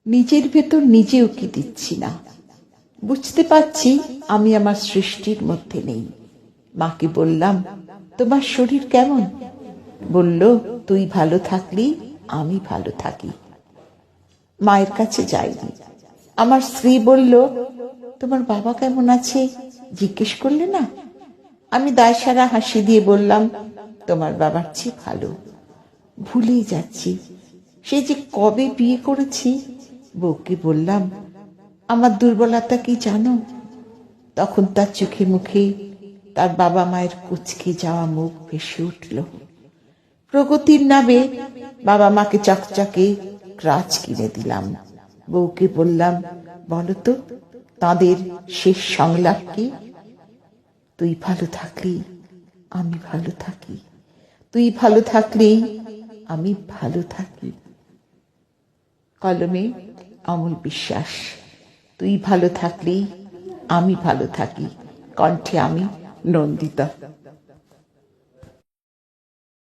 নিজের ভেতর নিজে উকি দিচ্ছি না। বুঝতে পারছি আমি আমার সৃষ্টির মধ্যে নেই। মাকে বললাম, তোমার শরীর কেমন? বলল, তুই ভালো থাকলি আমি ভালো থাকি। মায়ের কাছে যাইনি। আমার স্ত্রী বলল, তোমার বাবা কেমন আছে জিজ্ঞেস করলে না? আমি দায়সারা হাসি দিয়ে বললাম, তোমার বাবার চেয়ে ভালো। ভুলেই যাচ্ছি সে যে কবে বিয়ে করেছি। বউকে বললাম, আমার দুর্বলতা কি জানো? তখন তার চোখে মুখে তার বাবা মায়ের কুঁচকে যাওয়া মুখ ভেসে উঠল। প্রগতির নামে বাবা মাকে চকচকে ক্রাচ কিনে দিলাম। বউকে বললাম, বলো তো তাদের শেষ সংলাপ কি? তুই ভালো থাকলি আমি ভালো থাকি, তুই ভালো থাকলেই আমি ভালো থাকি। কলমে অমল বিশ্বাস। তুই ভালো থাকলেই আমি ভালো থাকি। কণ্ঠে আমি নন্দিতা।